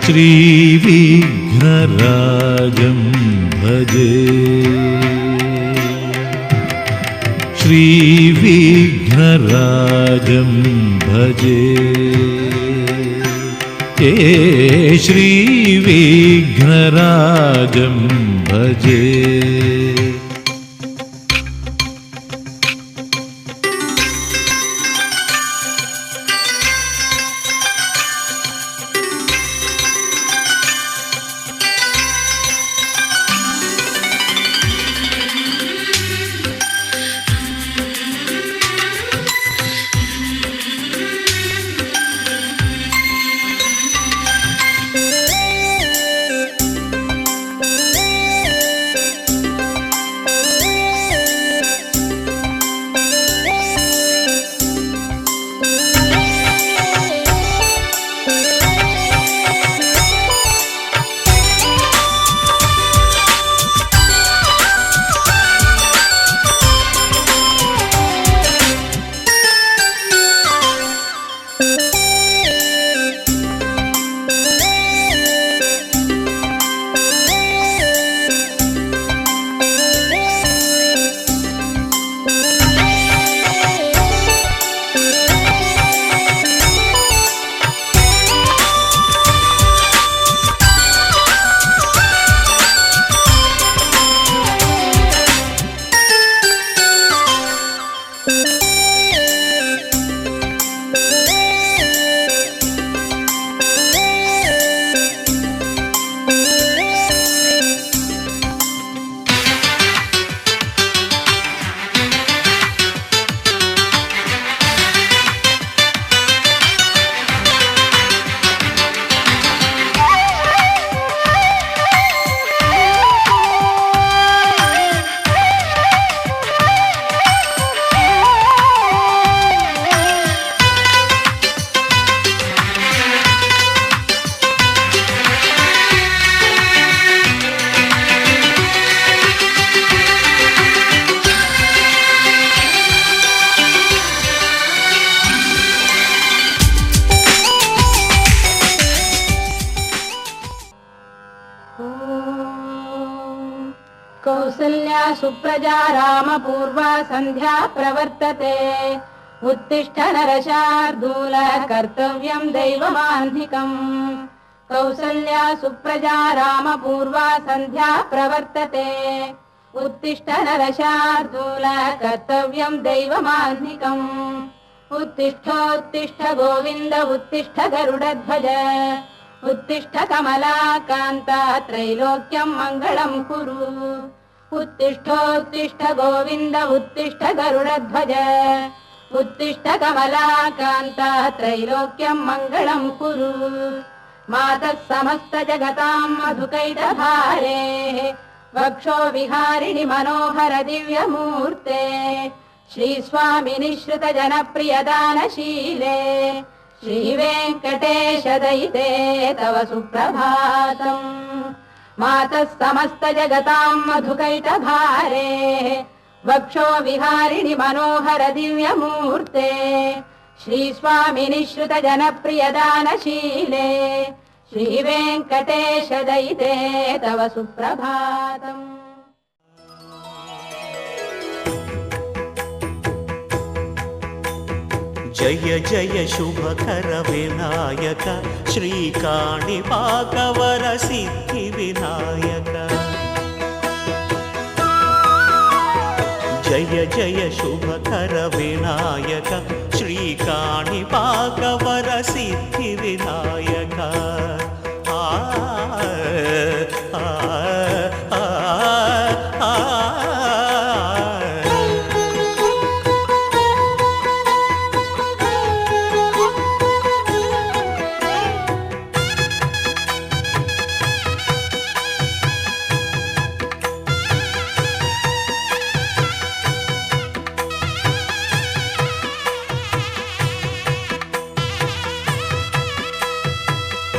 श्रीविघ्नराजं भजे श्रीविघ्नराजं भजे श्रीविघ्नराजं भजे। कौसल्या सुप्रजा रामपूर्वा संध्या प्रवर्तते उत्तिष्ठ नरशार्दूल कर्तव्यं दैवमान्धिकम्। कौसल्या सुप्रजा रामपूर्वा संध्या प्रवर्तते उत्तिष्ठ नरशार्दूल कर्तव्यं दैवमान्धिकम्। उत्तिष्ठोत्तिष्ठ गोविन्द उत्तिष्ठ गरुडध्वज उत्तिष्ठ कमलाकान्ता त्रैलोक्यं मङ्गलं कुरु। उत्तिष्ठोत्तिष्ठ गोविन्द उत्तिष्ठ गरुडध्वज उत्तिष्ठ कमलाकान्ता त्रैलोक्यं मङ्गलं कुरु। मातः समस्त जगतां मधुकैटभारे वक्षो विहारिणि मनोहर दिव्यमूर्ते श्रीस्वामि निःश्रित जनप्रियदानशीले श्रीवेङ्कटेश दयिते तव सुप्रभातम्। मातः समस्त जगतां मधुकैटभारे वक्षो विहारिणि मनोहर दिव्यमूर्ते श्रीस्वामि निःश्रित जनप्रियदानशीले श्रीवेङ्कटेश दयिते तव सुप्रभातम्। जय जय शुभकर विनायक श्रीकाणिपाकवर सिद्धि विनायक। जय जय शुभकर विनायक श्रीकाणिपाकवर सिद्धि विनायक।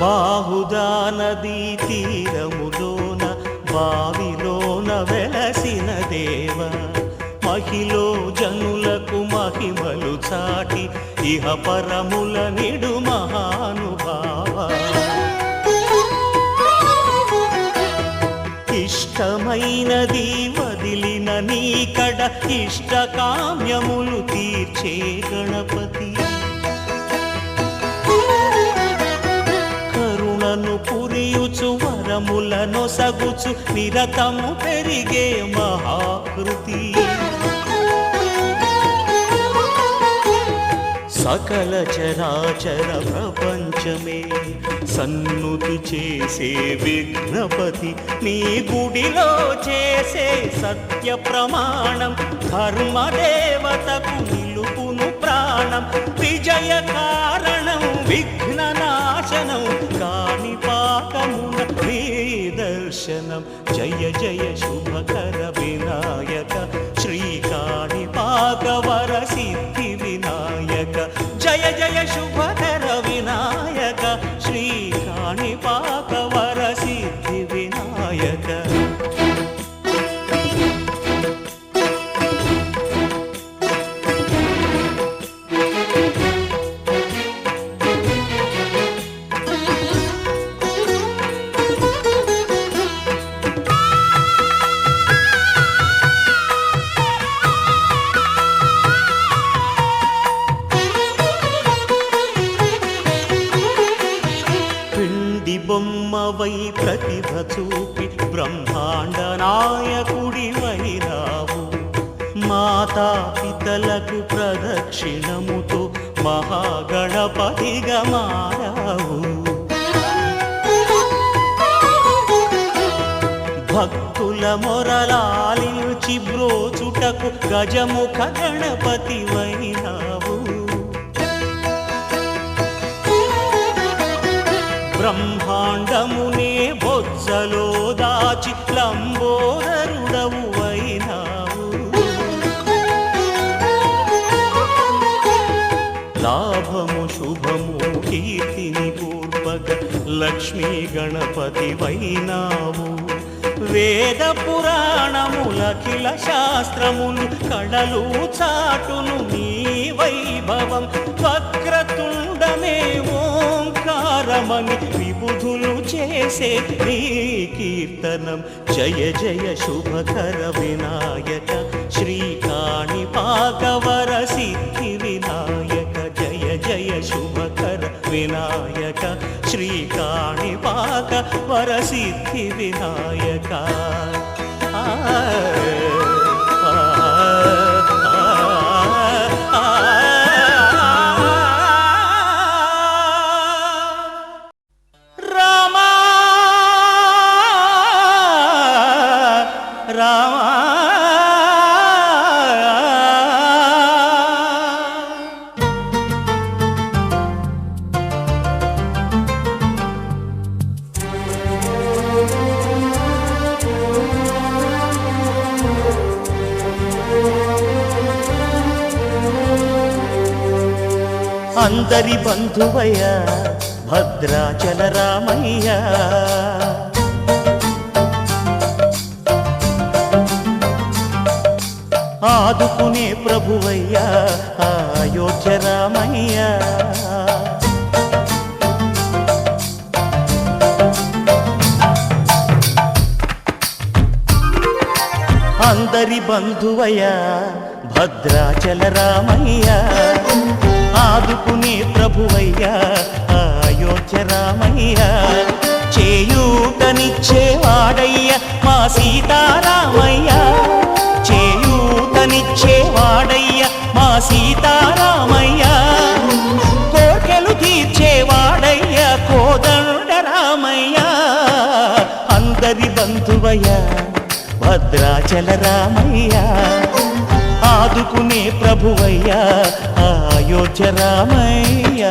బాహుదా నదీ తీరములోన బావిలోన వెలసిన దేవ మహిలో జనులకు మహిమలు చాటి ఇహ పరముల నిడు మహానుభావ। ఇష్టమైనది వదిలిన నీకడ ఇష్టకామ్యములు తీర్చే గణపతి కరుణను పురియుచు వరములను సగుచు నిరతము పెరిగే మహాకృతి సకల చరాచర ప్రపంచమే సన్నుతి చేసే విఘ్నపతి నీ గుడిలో చేసే సత్య ప్రమాణం ధర్మదేవతకు నిలుపును ప్రాణం విజయ కారణం విఘ్న నాశనం కాణిపాకమున నీ దర్శనం జయ జయ శుభకర వినాయక శ్రీ కాణిపాక వర సిద్ధి వినాయక జయ జయ శుభకర వినాయక శ్రీ కాణిపాక వర సిద్ధి వినాయక బొమ్మవై ప్రతిభ చూపి బ్రహ్మాండ నాయకుడి వైరావు మాతా పితలకు ప్రదక్షిణముతో మహాగణపతిగా మారావు భక్తుల మొరలాలించి బ్రోచుటకు గజముఖ గణపతి వైనావు బ్రహ్మాండమునే బొజ్జలో దాచి లంబోదరుడవు అయినావు లాభము శుభము కీర్తిని పూర్వక లక్ష్మీ గణపతి వైనావు వేద పురాణములఖిల శాస్త్రములు కళలు చాటును నీ వైభవం వక్రతుండమే ఓంకారమని విబుధులు చేసే నీ కీర్తనం జయ జయ శుభకర వినాయక శ్రీ కాణిపాక వర సిద్ధి వినాయక జయ జయ శుభకర వినాయక శ్రీ కాణిపాక వర సిద్ధి వినాయక అందరి బంధువయ్య భద్రాచల రామయ్య ఆదుకునే ప్రభువయ్య అయోధ్య రామయ్య అందరి బంధువయ్య భద్రాచల రామయ్య ఆదుకునే ప్రభువయ్య అయోధ్య రామయ్య చేయూతనిచ్చేవాడయ్య మా సీతారామయ్య చేయూతనిచ్చేవాడయ్య మా సీతారామయ్య కోర్కెలు తీర్చేవాడయ్య కోదండ రామయ్య అందరి బంధువయ్య భద్రాచల రామయ్య ఆదుకునే ప్రభువయ్య అయోధ్య రామయ్య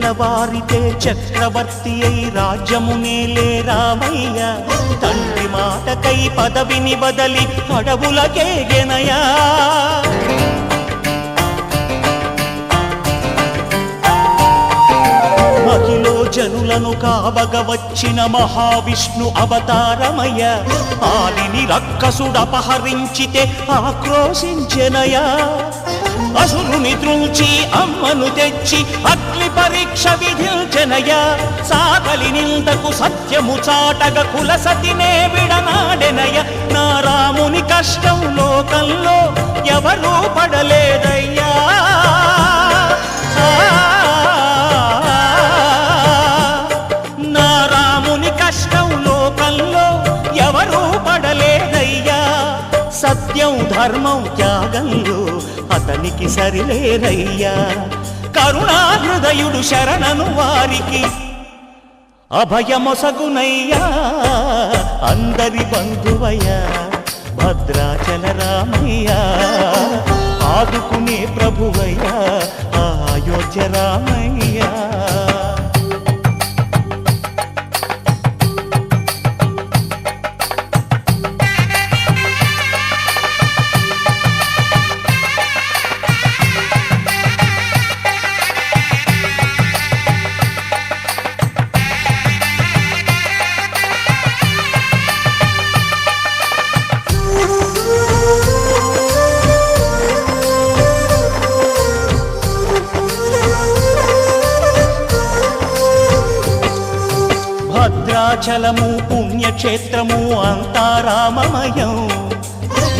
తెల్లవారితే చక్రవర్తి అయి రాజ్యమునేలే రామయ్య తండ్రి మాటకై పదవిని బదలి అడవులకేగెనయా మహిలో జనులను కావగ వచ్చిన మహావిష్ణు అవతారమయ్య ఆలిని రక్కసుడపహరించితే ఆక్రోశించెనయా అసురుని త్రుంచి అమ్మను తెచ్చి అగ్ని పరీక్ష విధించెనయా సాకలి నిందకు సత్యము చాటగ కులసతినే విడనాడెనయ నా రాముని కష్టం లోకంలో ఎవరూ పడలేదయ్యా నా రాముని కష్టం లోకంలో ఎవరూ పడలేదయ్యా సత్యం ధర్మం త్యాగంలో అతనికి సరిలేరయ్యా కరుణాహృదయుడు శరణను వారికి అభయమొసగునయ్యా అందరి బంధువయ్యా భద్రాచల రామయ్యా ఆదుకునే ప్రభువయ్యా అయోధ్య రామయ్యా భద్రాచలము పుణ్యక్షేత్రము అంతా రామమయం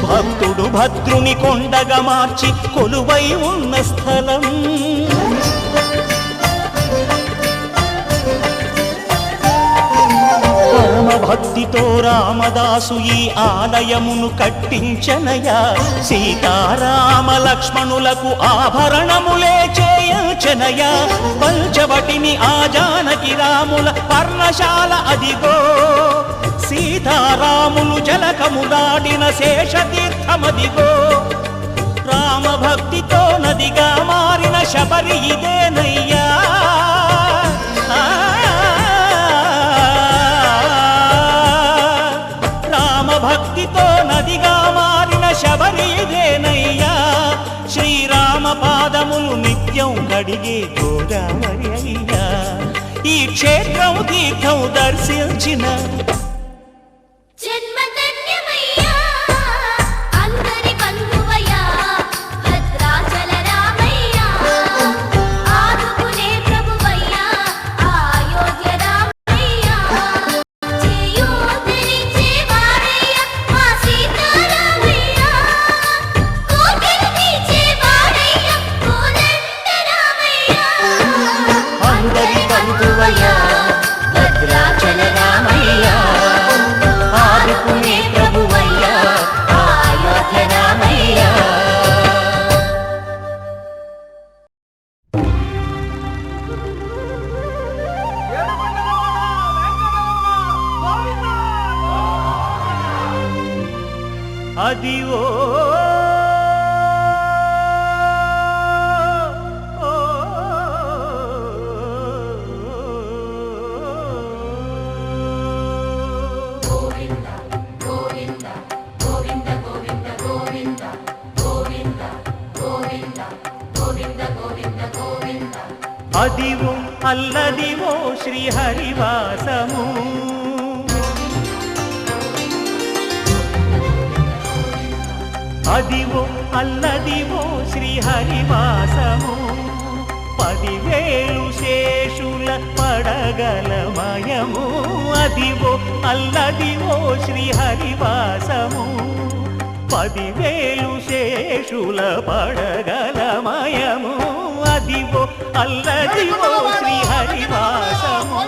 భక్తుడు భద్రుని కొండగా మార్చి కొలువై ఉన్న స్థలం పరమ భక్తితో రామదాసు ఈ ఆలయమును కట్టించనయా సీతారామ లక్ష్మణులకు ఆభరణములే చేయించనయా పంచవటిని ఆ జానకి రాముల పర్ణశాల అదిగో సీతారాములు జలకము దాడిన శేషతీర్థమదిగో రామభక్తితో నదిగా మారిన శబరి ఇదేనయ్యా భక్తితో నదిగా మారిన శబరి ఇదేనయ్యా శ్రీరామ పాదములు నిత్యం కడిగే గోదావరి అయ్యా ఈ క్షేత్రం తీర్థం దర్శించిన అదివో అదివో అల్లదివో శ్రీహరివాసము అదివో అల్లదివో శ్రీహరివాసము 10,000 శేషుల పడగలమయము అదివో అల్లదివో శ్రీహరివాసము 10,000 శేషుల పడగలమయము అదివో అల్లదివో శ్రీహరివాసము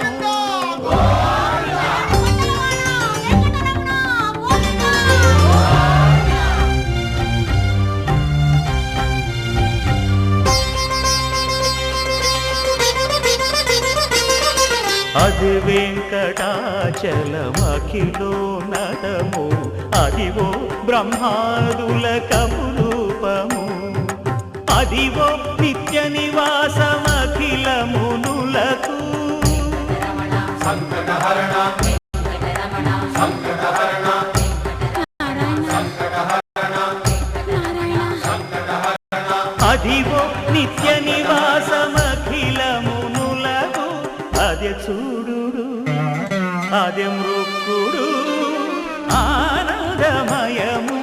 అది వెంకటాచలమఖిలోన్నతము అదివో బ్రహ్మాదుల కపురూపము అదివో నిత్య నివాసమఖిల మునుల నివాసమఖిలమునులకు అదే చూడు అదే మృక్కుడు ఆనందమయము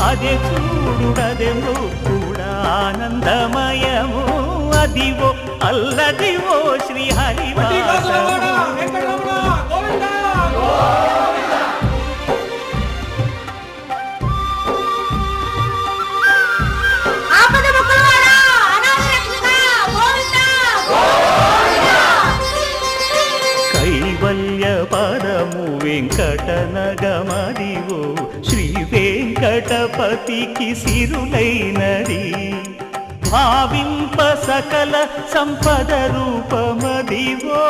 అదే చూడుడదే మృక్కుడు ఆనందమయము అదివో అల్లదివో శ్రీహరివాసము కైవల్య పదము వెంకటనగమదివో శ్రీ వెంకటపతికి సిరులైనది భావింప సకల సంపద రూపమదివో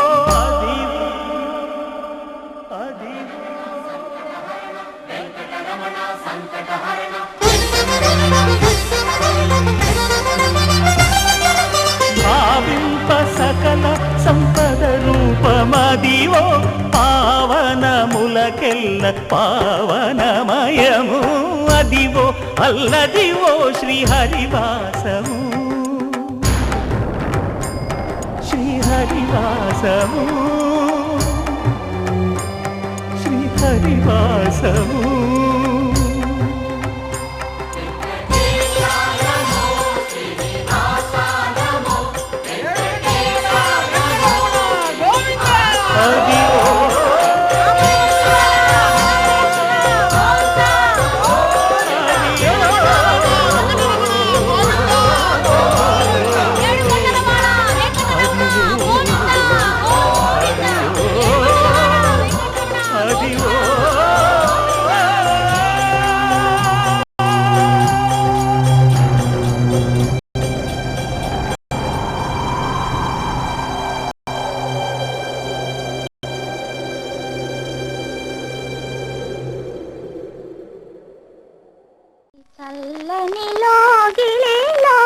భావింప సకల సంపద రూపమదివో పావనములకెల్ల పావనమయము అదివో అల్లదివో శ్రీహరివాసము శ్రీహరివాసము శ్రీహరివాసము చల్లనిలో గిలిలో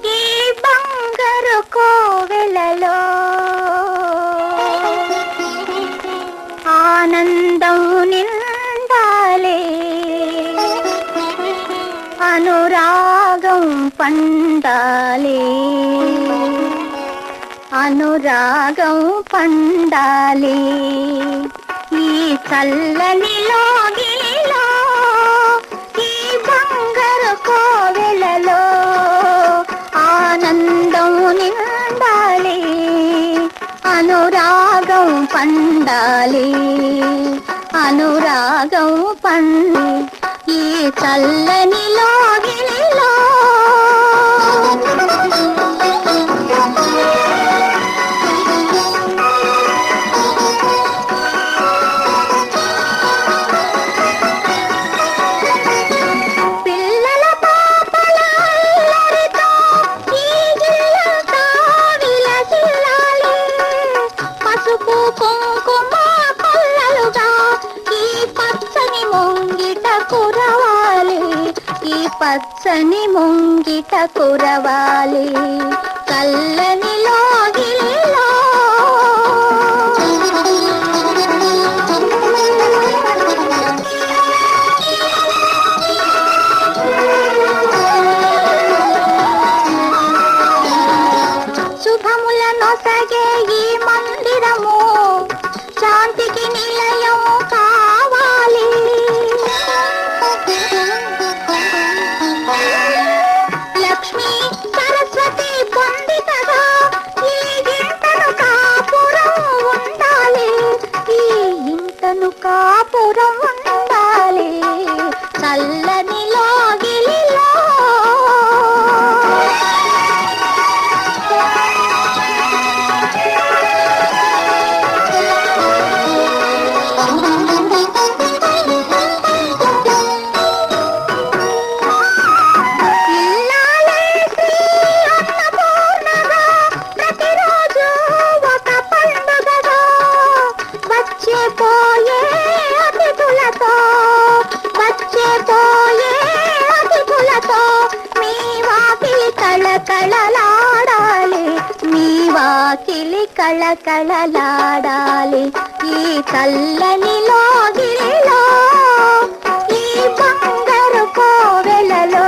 ఈ బంగారు కోవెలలో ఆనందం నిండాలి అనురాగం పండాలి అనురాగం పండాలి ఈ చల్లని లోగిలో ఈ బంగారు కోవెలలో ఆనందం నిండాలి అనురాగం పండాలి అనురాగం పండి ఈ చల్లని లోగిలో పచ్చని ముంగిట కురవాలి చల్లని లోగిలిలో శుభములను సగే ఈ మందిరము శాంతికి నిలయం కావాలి లక్ష్మీ సరస్వతి పొందితగా ఈ ఇంటను కాపురం ఉండాలి ఈ ఇంటను కాపురం ఉండాలి చల్లని లోగిలిలో కళలాడాలి మీ వాకిలి కళకళలాడాలి ఈ చల్లని లోగిలిలో ఈ బంగారు బంగారు కోవెలలో